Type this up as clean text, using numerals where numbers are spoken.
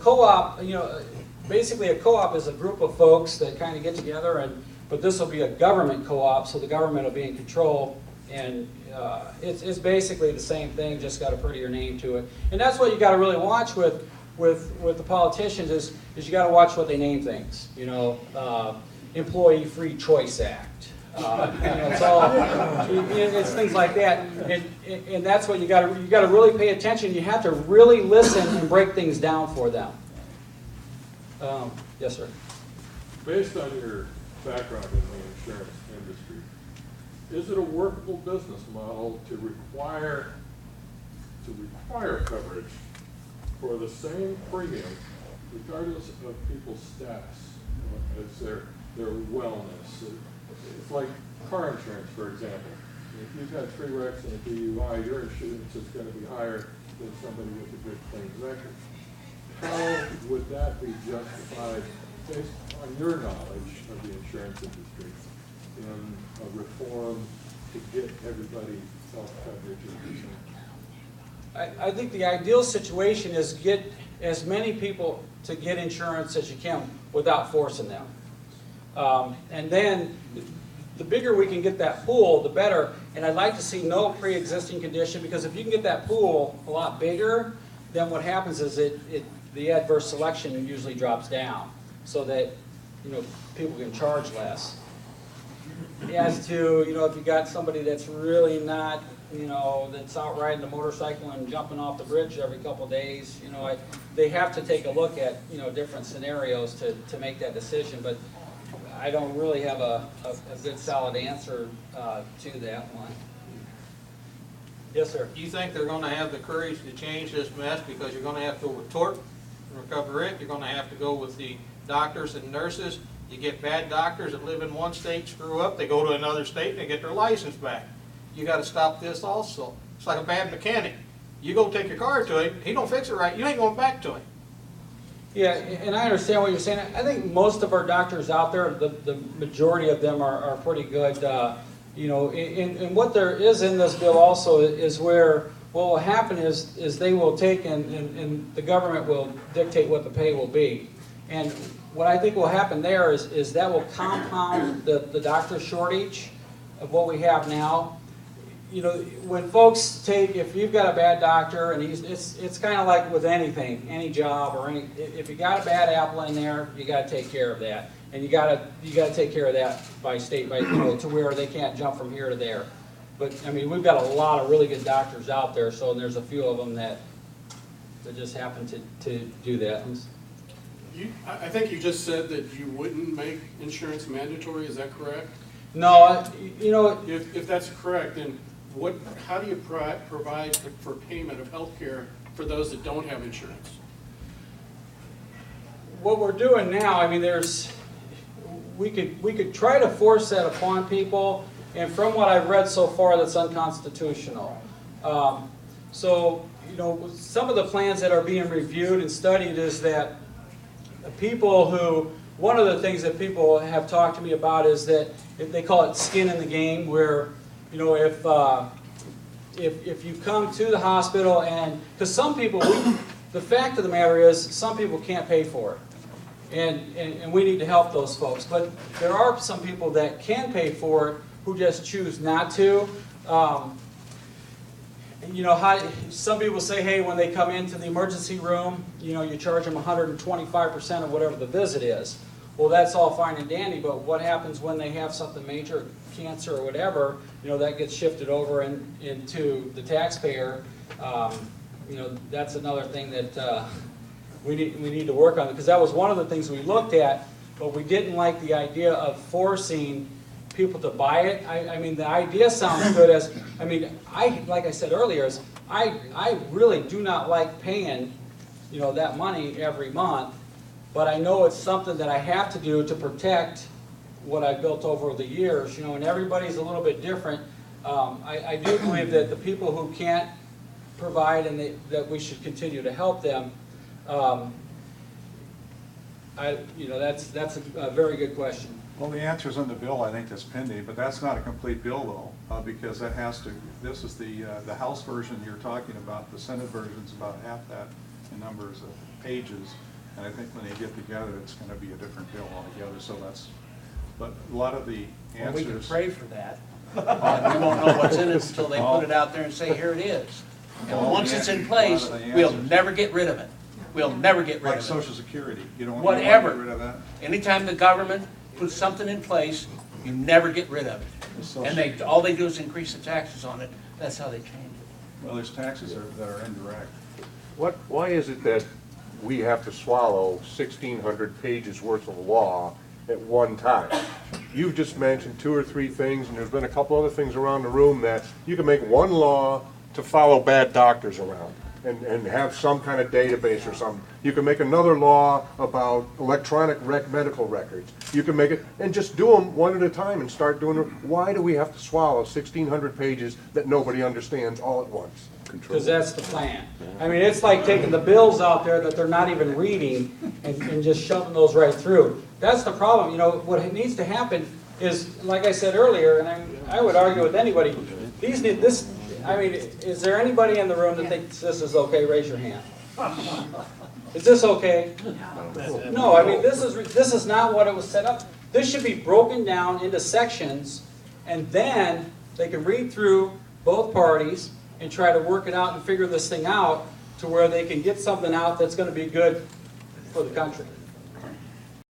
co-op, basically a co-op is a group of folks that kind of get together, but this will be a government co-op, so the government will be in control, and it's basically the same thing, just got a prettier name to it. And that's what you got to really watch with the politicians is you got to watch what they name things. Employee Free Choice Act. It's things like that, and that's what you got to really pay attention. You have to really listen and break things down for them. Yes, sir. Based on your background in the insurance industry, is it a workable business model to require coverage for the same premium, regardless of people's status, as their wellness? It's like car insurance, for example. If you've had 3 wrecks and a DUI, your insurance is going to be higher than somebody with a good claims record. How would that be justified based on your knowledge of the insurance industry in a reform to get everybody health coverage as the same? I think the ideal situation is get as many people to get insurance as you can without forcing them. And then the bigger we can get that pool, the better. And I'd like to see no pre-existing condition, because if you can get that pool a lot bigger, then what happens is the adverse selection usually drops down, so that people can charge less. As to if you got somebody that's really not that's out riding the motorcycle and jumping off the bridge every couple of days, they have to take a look at different scenarios to make that decision. But I don't really have a good solid answer to that one. Yes, sir. Do you think they're going to have the courage to change this mess? Because you're going to have to go with tort and recover it. You're going to have to go with the doctors and nurses. You get bad doctors that live in one state, screw up, they go to another state and they get their license back. You got to stop this also. It's like a bad mechanic. You go take your car to him, he don't fix it right, you ain't going back to him. Yeah, and I understand what you're saying. I think most of our doctors out there, the majority of them are pretty good. And what there is in this bill also is where what will happen is they will take and the government will dictate what the pay will be. And what I think will happen there is that will compound the doctor shortage of what we have now. When folks if you've got a bad doctor, and it's kind of like with anything, any job or if you got a bad apple in there, you got to take care of that, and you got to take care of that by state, to where they can't jump from here to there. But I mean, we've got a lot of really good doctors out there, so there's a few of them that just happen to do that. I think you just said that you wouldn't make insurance mandatory. Is that correct? No, If that's correct, then how do you provide for payment of health care for those that don't have insurance? What we're doing now, I mean, we could try to force that upon people, and from what I've read so far, that's unconstitutional. So, some of the plans that are being reviewed and studied is that one of the things that people have talked to me about is that they call it skin in the game, where if you come to the hospital, and because some people, the fact of the matter is some people can't pay for it, and we need to help those folks. But there are some people that can pay for it who just choose not to. Some people say, hey, when they come into the emergency room, you charge them 125% of whatever the visit is. Well, that's all fine and dandy, but what happens when they have something major, cancer or whatever, that gets shifted over into the taxpayer. That's another thing that we need to work on, because that was one of the things we looked at, but we didn't like the idea of forcing people to buy it. I mean, the idea sounds good like I said earlier, I really do not like paying, that money every month, but I know it's something that I have to do to protect what I've built over the years, and everybody's a little bit different. I do believe that the people who can't provide, and that we should continue to help them. That's a very good question. Well, the answer's in the bill, I think, that's pending, but that's not a complete bill, though, because that has to, this is the House version you're talking about. The Senate version's about half that in numbers of pages. And I think when they get together, it's gonna be a different bill altogether, so that's, but a lot of the Well, we can answers. pray for that. And we won't know what's in it until they put it out there and say, here it is. And once it's in place, we'll never get rid of it. We'll never get rid Like of it. Social Security, you don't want to Whatever. get rid of that? Anytime the government puts something in place, you never get rid of it. And all they do is increase the taxes on it. That's how they change it. Well, there's taxes that are indirect. Why is it that we have to swallow 1,600 pages worth of law at one time? You've just mentioned 2 or 3 things, and there's been a couple other things around the room that you can make one law to follow bad doctors around and have some kind of database or something. You can make another law about electronic medical records. You can make it, and just do them one at a time and start doing them. Why do we have to swallow 1,600 pages that nobody understands all at once? Because that's the plan. I mean, it's like taking the bills out there that they're not even reading and just shoving those right through. That's the problem. You know, what needs to happen is, like I said earlier, and I would argue with anybody, I mean, is there anybody in the room that thinks this is okay? Raise your hand. Is this okay? No, I mean, this is not what it was set up. This should be broken down into sections, and then they can read through both parties and try to work it out and figure this thing out to where they can get something out that's going to be good for the country.